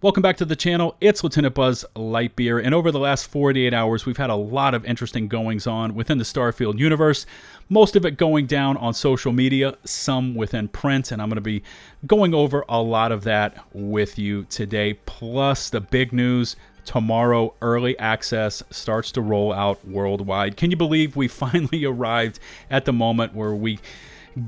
Welcome back to the channel. It's LtBuzzLitebeer, and over the last 48 hours, we've had a lot of interesting goings on within the Starfield universe, most of it going down on social media, some within print, and I'm going to be going over a lot of that with you today, plus the big news. Tomorrow, early access starts to roll out worldwide. Can you believe we finally arrived at the moment where we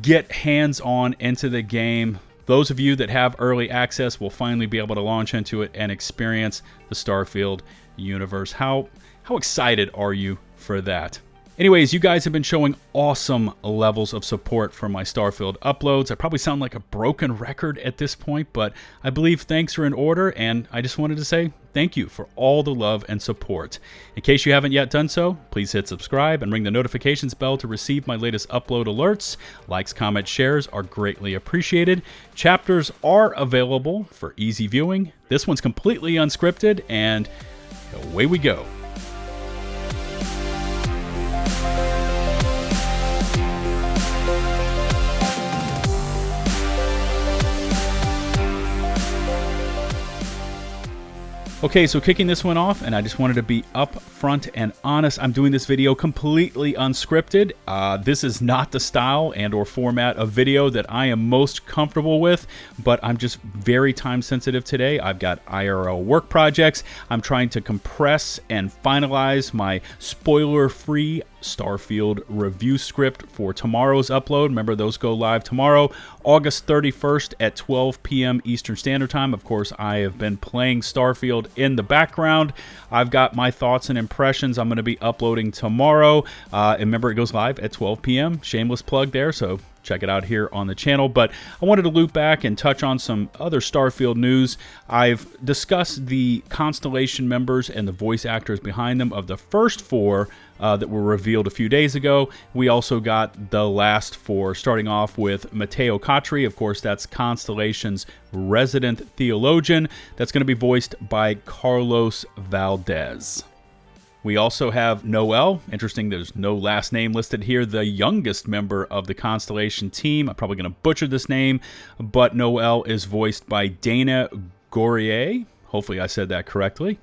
get hands-on into the game? Those of you that have early access will finally be able to launch into it and experience the Starfield universe. How excited are you for that? Anyways, you guys have been showing awesome levels of support for my Starfield uploads. I probably sound like a broken record at this point, but I believe thanks are in order, and I just wanted to say thank you for all the love and support. In case you haven't yet done so, please hit subscribe and ring the notifications bell to receive my latest upload alerts. Likes, comments, shares are greatly appreciated. Chapters are available for easy viewing. This one's completely unscripted, and away we go. Okay, so kicking this one off, and I just wanted to be upfront and honest, I'm doing this video completely unscripted. This is not the style and or format of video that I am most comfortable with, but I'm just very time sensitive today. I've got IRL work projects. I'm trying to compress and finalize my spoiler-free Starfield review script for tomorrow's upload. Remember, those go live tomorrow, August 31st at 12 p.m. Eastern Standard Time. Of course, I have been playing Starfield in the background. I've got my thoughts and impressions I'm going to be uploading tomorrow. And remember, it goes live at 12 p.m. Shameless plug there, so check it out here on the channel. But I wanted to loop back and touch on some other Starfield news. I've discussed the Constellation members and the voice actors behind them of the first four that were revealed a few days ago. We also got the last four, starting off with Matteo. Of course, that's Constellation's resident theologian. That's going to be voiced by Carlos Valdez. We also have Noel. Interesting, there's no last name listed here. The youngest member of the Constellation team. I'm probably going to butcher this name, but Noel is voiced by Dana Gourier. Hopefully I said that correctly.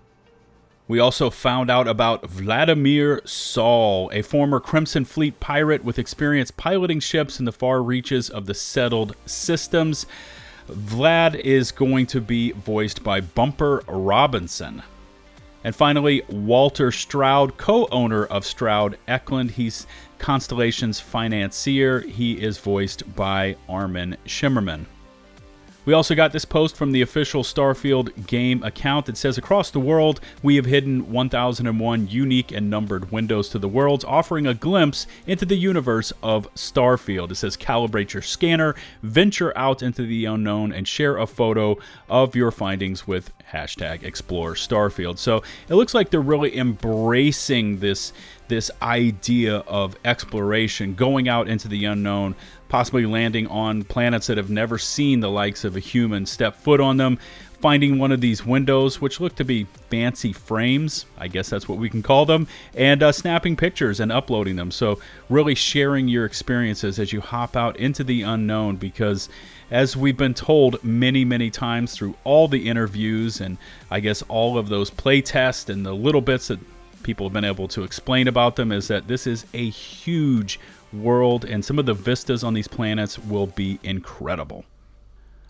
We also found out about Vladimir Saul, a former Crimson Fleet pirate with experience piloting ships in the far reaches of the settled systems. Vlad is going to be voiced by Bumper Robinson. And finally, Walter Stroud, co-owner of Stroud Eklund. He's Constellation's financier. He is voiced by Armin Shimmerman. We also got this post from the official Starfield game account that says, across the world, we have hidden 1001 unique and numbered windows to the worlds, offering a glimpse into the universe of Starfield. It says, calibrate your scanner, venture out into the unknown, and share a photo of your findings with hashtag Explore Starfield. So it looks like they're really embracing this idea of exploration, going out into the unknown, possibly landing on planets that have never seen the likes of a human step foot on them, finding one of these windows, which look to be fancy frames, I guess that's what we can call them, and snapping pictures and uploading them. So really sharing your experiences as you hop out into the unknown, because as we've been told many, many times through all the interviews and I guess all of those play tests and the little bits that people have been able to explain about them, is that this is a huge world and some of the vistas on these planets will be incredible.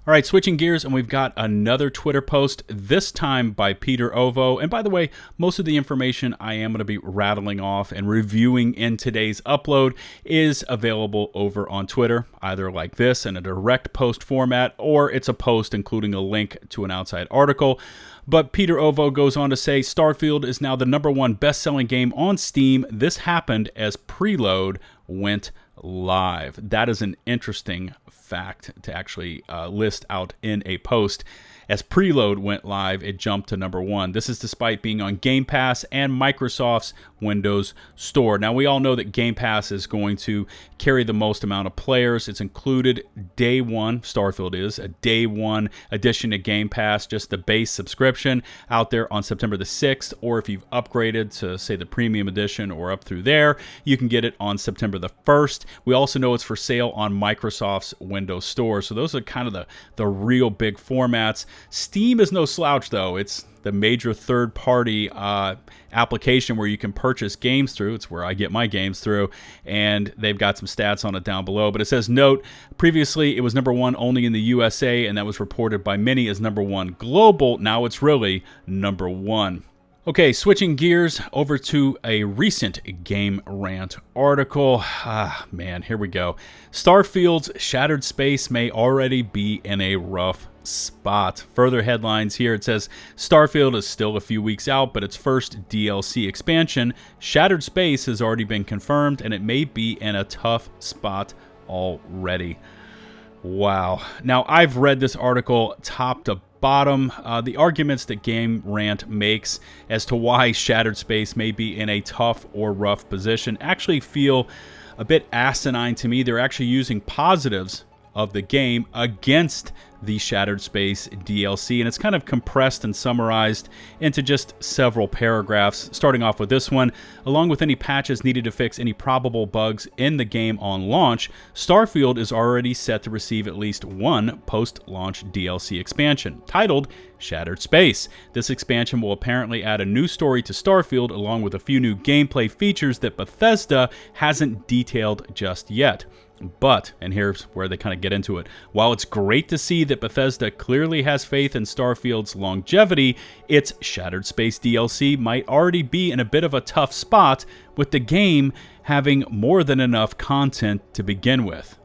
All right, switching gears, and we've got another Twitter post, this time by Peter Ovo. And by the way, most of the information I am going to be rattling off and reviewing in today's upload is available over on Twitter, either like this in a direct post format, or it's a post including a link to an outside article. But Peter Ovo goes on to say, Starfield is now the #1 best-selling game on Steam. This happened as preload went live. That is an interesting fact to actually list out in a post. As preload went live, it jumped to #1. This is despite being on Game Pass and Microsoft's Windows Store. Now, we all know that Game Pass is going to carry the most amount of players. It's included day one. Starfield is a day one addition to Game Pass, just the base subscription out there on September the 6th. Or if you've upgraded to, say, the premium edition or up through there, you can get it on September the 1st. We also know it's for sale on Microsoft's Windows Store. So those are kind of the real big formats. Steam is no slouch, though. It's the major third-party application where you can purchase games through. It's where I get my games through, and they've got some stats on it down below. But it says, note, previously it was #1 only in the USA, and that was reported by many as #1 global. Now it's really #1. Okay, switching gears over to a recent GameRant article. Man, here we go. Starfield's shattered space may already be in a rough spot. Further headlines here. It says, Starfield is still a few weeks out, but its first DLC expansion, Shattered Space, has already been confirmed, and it may be in a tough spot already. Wow. Now, I've read this article top to bottom. The arguments that GameRant makes as to why Shattered Space may be in a tough or rough position actually feel a bit asinine to me. They're actually using positives of the game against the Shattered Space DLC, and it's kind of compressed and summarized into just several paragraphs, starting off with this one. Along with any patches needed to fix any probable bugs in the game on launch, Starfield is already set to receive at least one post-launch DLC expansion, titled Shattered Space. This expansion will apparently add a new story to Starfield, along with a few new gameplay features that Bethesda hasn't detailed just yet. But, and here's where they kind of get into it, while it's great to see that Bethesda clearly has faith in Starfield's longevity, its Shattered Space DLC might already be in a bit of a tough spot, with the game having more than enough content to begin with.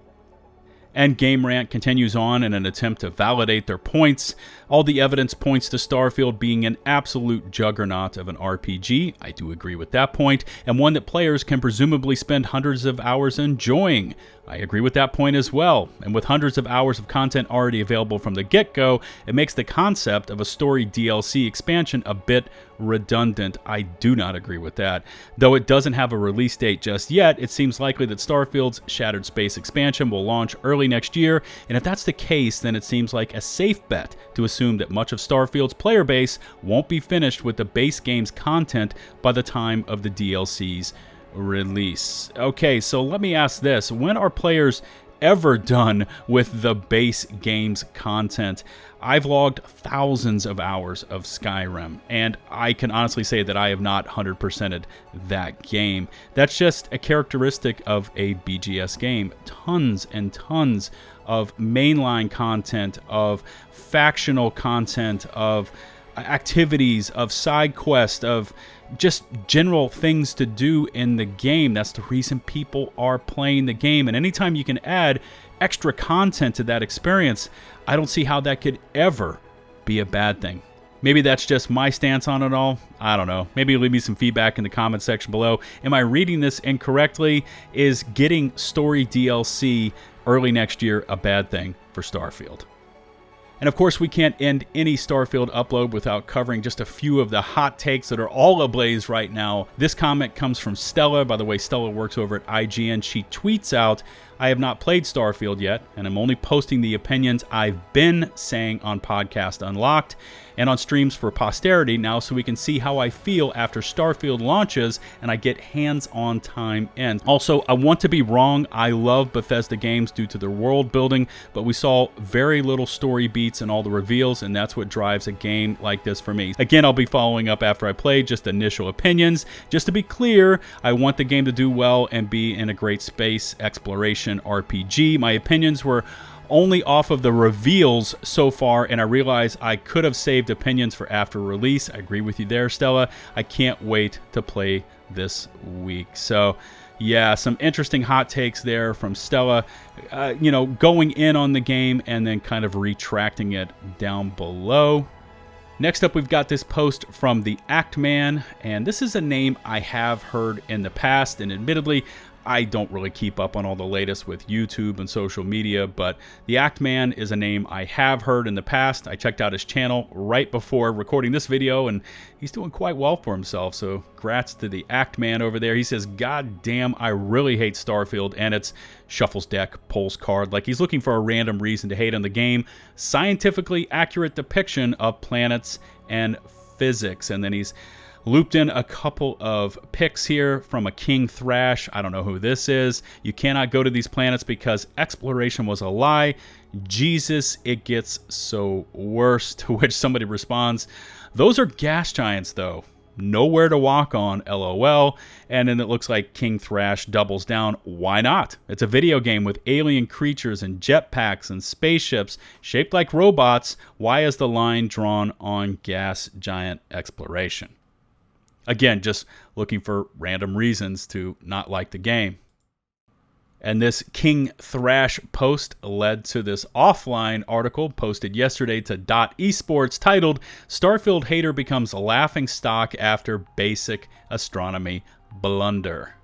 And GameRant continues on in an attempt to validate their points. All the evidence points to Starfield being an absolute juggernaut of an RPG. I do agree with that point, and one that players can presumably spend hundreds of hours enjoying. I agree with that point as well. And with hundreds of hours of content already available from the get-go, it makes the concept of a story DLC expansion a bit redundant. I do not agree with that. Though it doesn't have a release date just yet, it seems likely that Starfield's Shattered Space expansion will launch early next year, and if that's the case, then it seems like a safe bet to assume that much of Starfield's player base won't be finished with the base game's content by the time of the DLC's release. Okay, so let me ask this. When are players ever done with the base game's content? I've logged thousands of hours of Skyrim, and I can honestly say that I have not 100%ed that game. That's just a characteristic of a BGS game. Tons and tons of mainline content, of factional content, of activities, of side quests, of just general things to do in the game. That's the reason people are playing the game. And anytime you can add extra content to that experience, I don't see how that could ever be a bad thing. Maybe that's just my stance on it all. I don't know. Maybe leave me some feedback in the comment section below. Am I reading this incorrectly? Is getting story DLC early next year a bad thing for Starfield? And of course, we can't end any Starfield upload without covering just a few of the hot takes that are all ablaze right now. This comment comes from Stella. By the way, Stella works over at IGN. She tweets out, I have not played Starfield yet, and I'm only posting the opinions I've been saying on Podcast Unlocked and on streams for posterity now, so we can see how I feel after Starfield launches and I get hands-on time in. Also, I want to be wrong. I love Bethesda games due to their world building, but we saw very little story beats in all the reveals, and that's what drives a game like this for me. Again, I'll be following up after I play, just initial opinions. Just to be clear, I want the game to do well and be in a great space exploration RPG. My opinions were only off of the reveals so far, and I realize I could have saved opinions for after release. I agree with you there, Stella. I can't wait to play this week. So yeah, some interesting hot takes there from Stella, going in on the game and then kind of retracting it down below. Next up, we've got this post from the Actman, and this is a name I have heard in the past, and admittedly, I don't really keep up on all the latest with YouTube and social media, but the Actman is a name I have heard in the past. I checked out his channel right before recording this video, and he's doing quite well for himself, so congrats to the Actman over there. He says, God damn, I really hate Starfield, and it's shuffles deck, pulls card, like he's looking for a random reason to hate on the game. Scientifically accurate depiction of planets and physics. And then he's Looped in a couple of pics here from a King Thrash. I don't know who this is. You cannot go to these planets because exploration was a lie. Jesus, it gets so worse. To which somebody responds, those are gas giants though. Nowhere to walk on, LOL. And then it looks like King Thrash doubles down. Why not? It's a video game with alien creatures and jetpacks and spaceships shaped like robots. Why is the line drawn on gas giant exploration? Again, just looking for random reasons to not like the game. And this King Thrash post led to this offline article posted yesterday to .esports titled, Starfield Hater Becomes Laughing Stock After Basic Astronomy Blunder.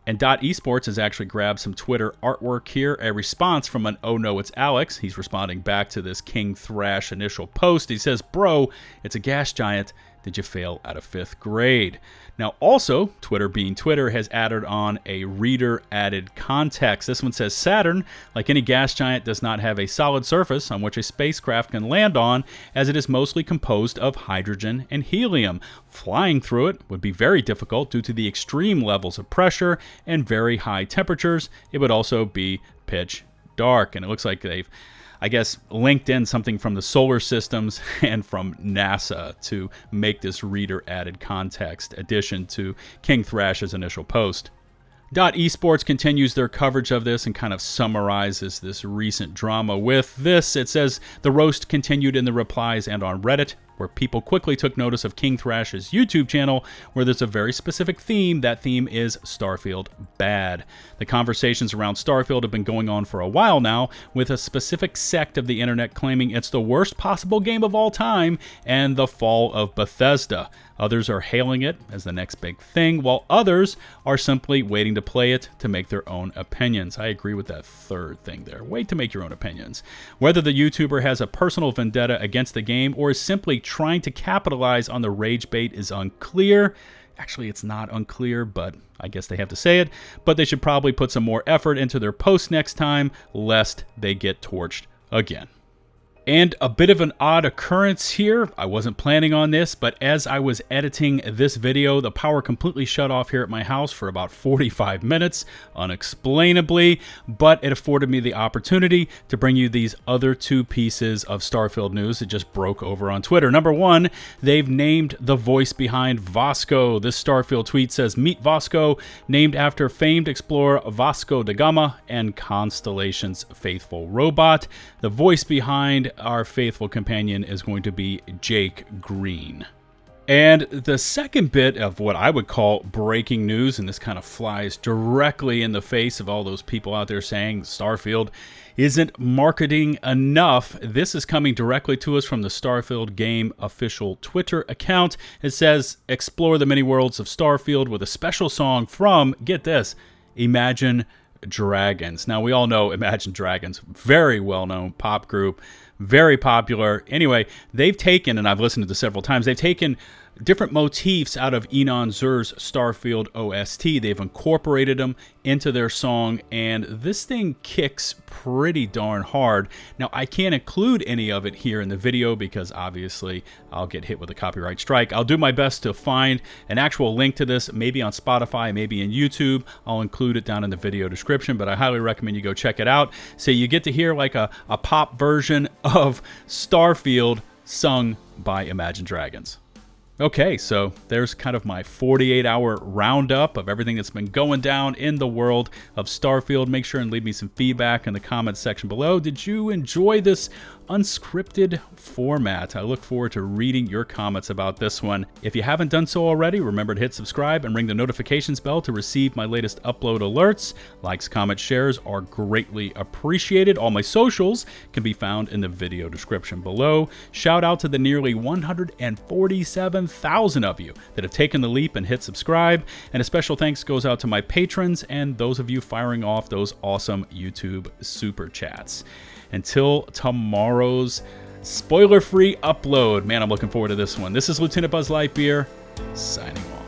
And .esports has actually grabbed some Twitter artwork here, a response from an "Oh no, it's Alex." He's responding back to this King Thrash initial post. He says, bro, it's a gas giant. Did you fail out of 5th grade? Now also, Twitter being Twitter, has added on a reader added context. This one says, Saturn, like any gas giant, does not have a solid surface on which a spacecraft can land on, as it is mostly composed of hydrogen and helium. Flying through it would be very difficult due to the extreme levels of pressure and very high temperatures. It would also be pitch dark. And it looks like they've, I guess, linked in something from the solar systems and from NASA to make this reader added context addition to King Thrash's initial post. .esports continues their coverage of this and kind of summarizes this recent drama with this. It says, the roast continued in the replies and on Reddit, where people quickly took notice of King Thrash's YouTube channel, where there's a very specific theme. That theme is Starfield bad. The conversations around Starfield have been going on for a while now, with a specific sect of the internet claiming it's the worst possible game of all time and the fall of Bethesda. Others are hailing it as the next big thing, while others are simply waiting to play it to make their own opinions. I agree with that third thing there. Wait to make your own opinions. Whether the YouTuber has a personal vendetta against the game or is simply trying to capitalize on the rage bait is unclear. Actually, it's not unclear, but I guess they have to say it. But they should probably put some more effort into their posts next time, lest they get torched again. And a bit of an odd occurrence here. I wasn't planning on this, but as I was editing this video, the power completely shut off here at my house for about 45 minutes, unexplainably, but it afforded me the opportunity to bring you these other 2 pieces of Starfield news that just broke over on Twitter. Number 1, they've named the voice behind Vasco. This Starfield tweet says, Meet Vasco, named after famed explorer Vasco da Gama and Constellation's faithful robot. The voice behind our faithful companion is going to be Jake Green. And the second bit of what I would call breaking news, and this kind of flies directly in the face of all those people out there saying Starfield isn't marketing enough. This is coming directly to us from the Starfield game official Twitter account. It says, explore the many worlds of Starfield with a special song from, get this, Imagine Dragons. Now, we all know Imagine Dragons, very well-known pop group, very popular. Anyway, they've taken, and I've listened to this several times, they've taken different motifs out of Enon Zur's Starfield OST. They've incorporated them into their song, and this thing kicks pretty darn hard. Now, I can't include any of it here in the video because obviously I'll get hit with a copyright strike. I'll do my best to find an actual link to this, maybe on Spotify, maybe in YouTube. I'll include it down in the video description, but I highly recommend you go check it out. So you get to hear like a pop version of Starfield sung by Imagine Dragons. Okay, so there's kind of my 48-hour roundup of everything that's been going down in the world of Starfield. Make sure and leave me some feedback in the comments section below. Did you enjoy this unscripted format? I look forward to reading your comments about this one. If you haven't done so already, remember to hit subscribe and ring the notifications bell to receive my latest upload alerts. Likes, comments, shares are greatly appreciated. All my socials can be found in the video description below. Shout out to the nearly 147,000 of you that have taken the leap and hit subscribe. And a special thanks goes out to my patrons and those of you firing off those awesome YouTube super chats. Until tomorrow's spoiler-free upload. Man, I'm looking forward to this one. This is LtBuzzLitebeer, signing off.